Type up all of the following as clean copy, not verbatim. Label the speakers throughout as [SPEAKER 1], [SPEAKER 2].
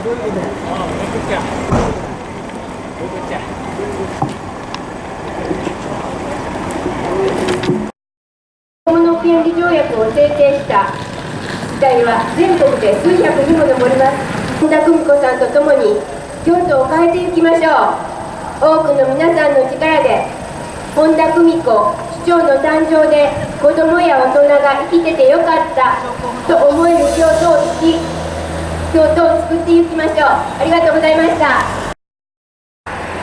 [SPEAKER 1] 子供の権利条約を制定した自治体は全国で数百にも上ります。本田久美子さんと共に京都を変えていきましょう。多くの皆さんの力で本田久美子市長の誕生で子どもや大人が生きててよかったと思える京都を作っていきましょう。ありがとうございました。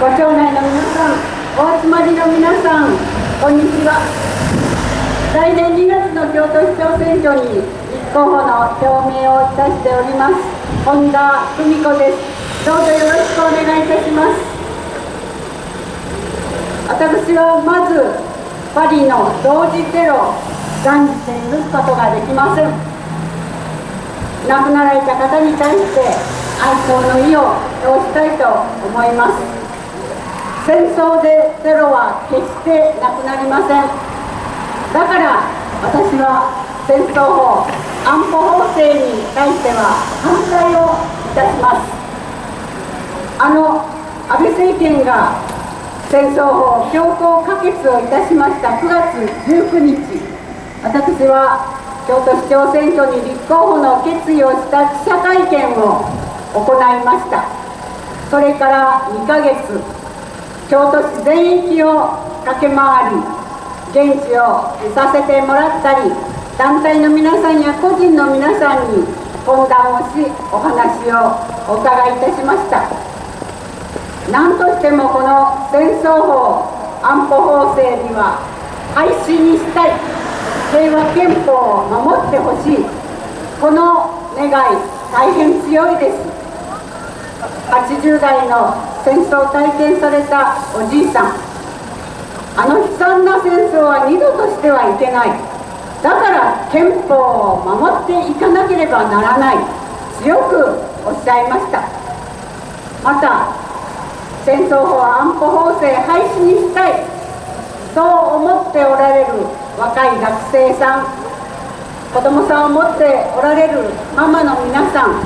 [SPEAKER 2] ご町内の皆さん、お集まりの皆さん、こんにちは。来年2月の京都市長選挙に立候補の表明をいたしております本田久美子です。どうぞよろしくお願いいたします。私はまずパリの同時テロを断じて許すことができません。亡くなられた方に対して哀悼の意を表したいと思います。戦争でテロは決してなくなりません。だから私は戦争法安保法制に対しては反対をいたします。安倍政権が戦争法強行可決をいたしました9月19日、私は京都市長選挙に立候補の決意をした記者会見を行いました。それから2ヶ月、京都市全域を駆け回り、現地を見させてもらったり、団体の皆さんや個人の皆さんに懇談をし、お話をお伺いいたしました。何としてもこの戦争法安保法制には廃止にしたい、平和憲法を守ってほしい、この願い大変強いです。80代の戦争を体験されたおじいさん、悲惨な戦争は二度としてはいけない、だから憲法を守っていかなければならない、強くおっしゃいました。また戦争法安保法制廃止にしたい、そう思っておられる若い学生さん、子どもさんを持っておられるママの皆さん、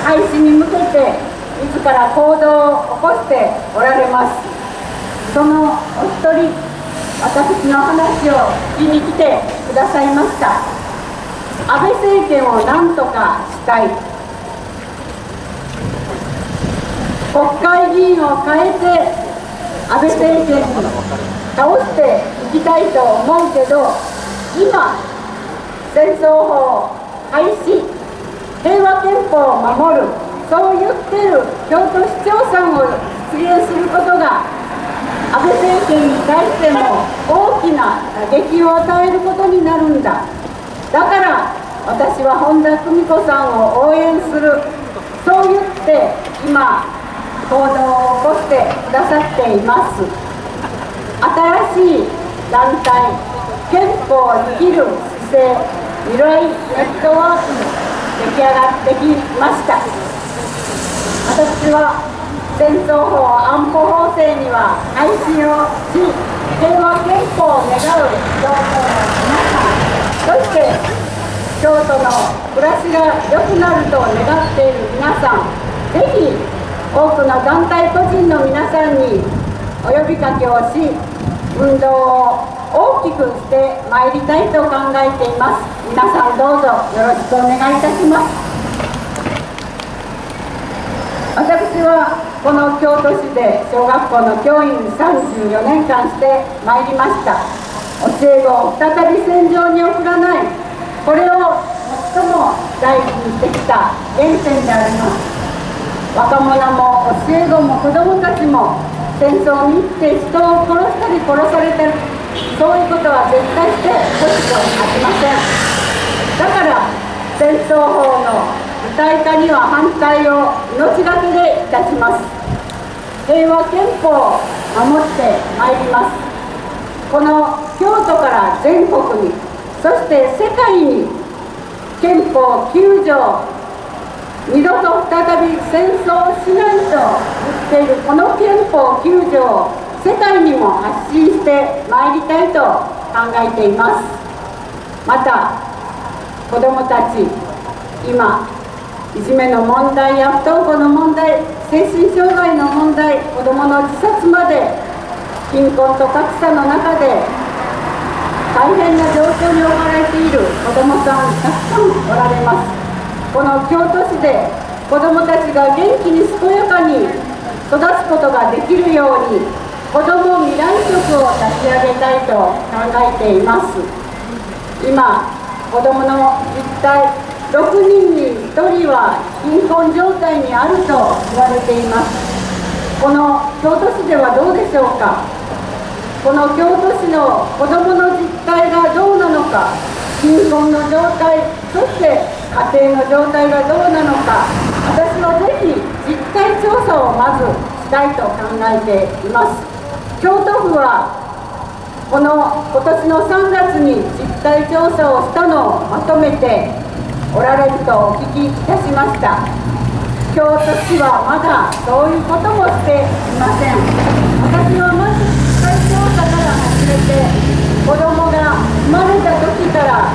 [SPEAKER 2] 廃止に向けて自ら行動を起こしておられます。そのお一人、私の話を聞きに来てくださいました。安倍政権を何とかしたい、国会議員を変えて安倍政権に倒していきたいと思うけど、今戦争法廃止、平和憲法を守る、そう言ってる京都市長さんを実現することが安倍政権に対しても大きな打撃を与えることになるんだ。だから私は本田久美子さんを応援する、そう言って今行動を起こしてくださっています。新しい団体、憲法生きる姿勢未来ネットワーク出来上がってきました。私は戦争法安保法制には廃止をし、平和憲法を願う京都の皆さん、そして京都の暮らしが良くなると願っている皆さん、ぜひ多くの団体個人の皆さんにお呼びかけをし、運動を大きくしてまいりたいと考えています。皆さんどうぞよろしくお願いいたします。私はこの京都市で小学校の教員34年間してまいりました。教え子を再び戦場に送らない、これを最も大事にしてきた原点であります。若者も教え子も子どもたちも戦争に行って人を殺したり殺されたり、そういうことは絶対してほしくありません。だから戦争法の具体化には反対を命がけでいたします。平和憲法を守ってまいります。この京都から全国に、そして世界に憲法9条、二度と再び戦争をしないと言っているこの憲法9条を世界にも発信してまいりたいと考えています。また子どもたち、今いじめの問題や不登校の問題、精神障害の問題、子どもの自殺まで、貧困と格差の中で大変な状況に置かれている子どもさんたくさんおられます。この京都市で子どもたちが元気に健やかに育つことができるように、子ども未来局を立ち上げたいと考えています。今、子どもの実態、6人に1人は貧困状態にあると言われています。この京都市ではどうでしょうか。この京都市の子どもの実態がどうなのか、貧困の状態、そして家庭の状態がどうなのか、私はぜひ実態調査をまずしたいと考えています。京都府は今年の3月に実態調査をしたのをまとめておられるとお聞きいたしました。京都市はまだそういうこともしていません。私はまず実態調査から始めて、子どもが生まれた時から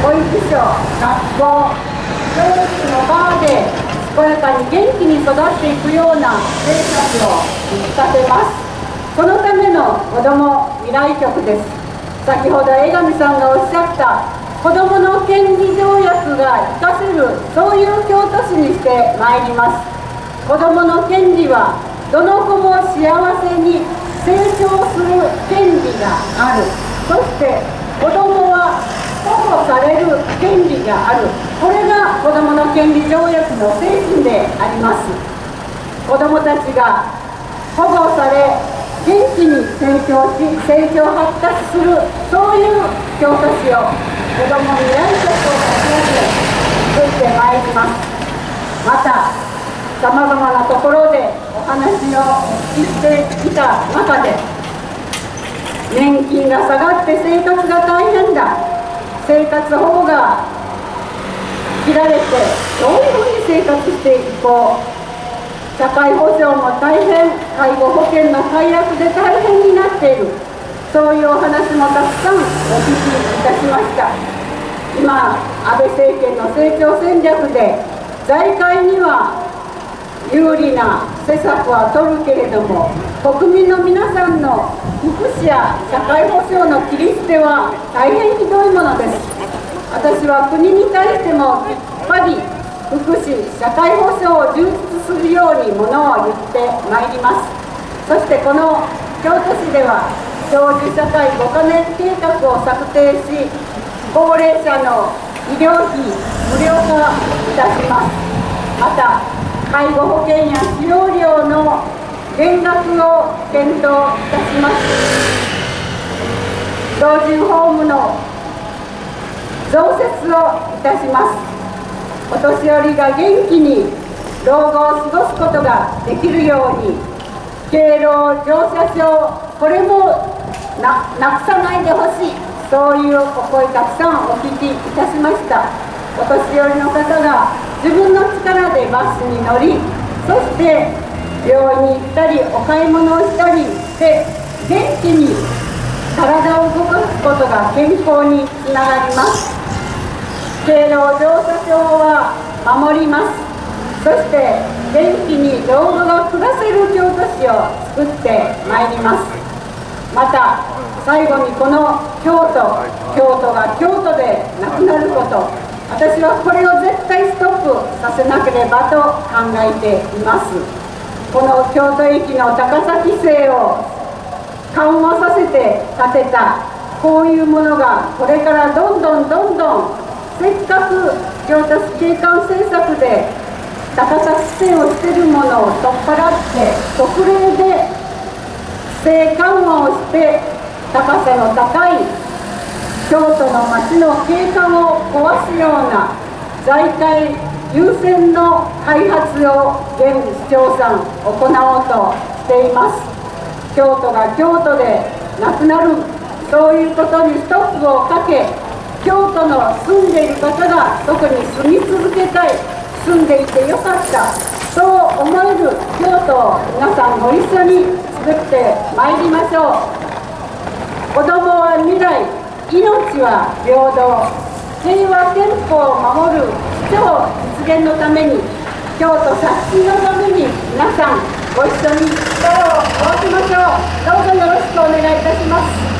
[SPEAKER 2] 保育所、学校、教育の場で健やかに元気に育っていくような政策を立てます。そのための子ども未来局です。先ほど江上さんがおっしゃった子どもの権利条約が生かせる、そういう京都市にしてまいります。子どもの権利はどの子も幸せに成長する権利がある。そして子どもは保護される権利がある。これが子どもの権利条約の精神であります。子どもたちが保護され元気に成長発達する、そういう京都市を子ども未来局を立ち上げ作ってまいります。またさまざまなところでお話を聞いてきた中で、年金が下がって生活が大変だ、生活保護が切られてどういうふうに生活していこう、社会保障も大変、介護保険の解約で大変になっている、そういうお話もたくさんお聞きいたしました。今、安倍政権の成長戦略で財界には有利な施策は取るけれども、国民の皆さんの福祉や社会保障の切り捨ては大変ひどいものです。私は国に対してもきっぱり福祉、社会保障を充実するようにものを言ってまいります。そしてこの京都市では長寿社会5カ年計画を策定し、高齢者の医療費無料化いたします。また介護保険や使用料の減額を検討いたします。老人ホームの増設をいたします。お年寄りが元気に老後を過ごすことができるように、敬老乗車証、これもなくさないでほしい、そういうお声たくさんお聞きいたしました。お年寄りの方が自分の力でバスに乗り、そして病院に行ったりお買い物をしたりして元気に体を動かすことが健康につながります。敬老乗車証は守ります。そして元気に老後が暮らせる京都市を作ってまいります。また最後にこの京都が京都でなくなること、私はこれを絶対ストップさせなければと考えています。この京都駅の高崎線を緩和させて建てたこういうものがこれからどんどんせっかく京都市景観政策で高崎線をしているものを取っ払って特例で規制緩和をして高さの高い京都の街の景観を壊すような財界優先の開発を現市町村行おうとしています。京都が京都でなくなる、そういうことにストップをかけ、京都の住んでいる方が特に住み続けたい、住んでいてよかった、そう思える京都を皆さんご一緒に作ってまいりましょう。子どもは未来、命は平等、平和憲法を守る長実現のために、京都刷新のために、皆さんご一緒に力を合わせましょう。どうぞよろしくお願いいたします。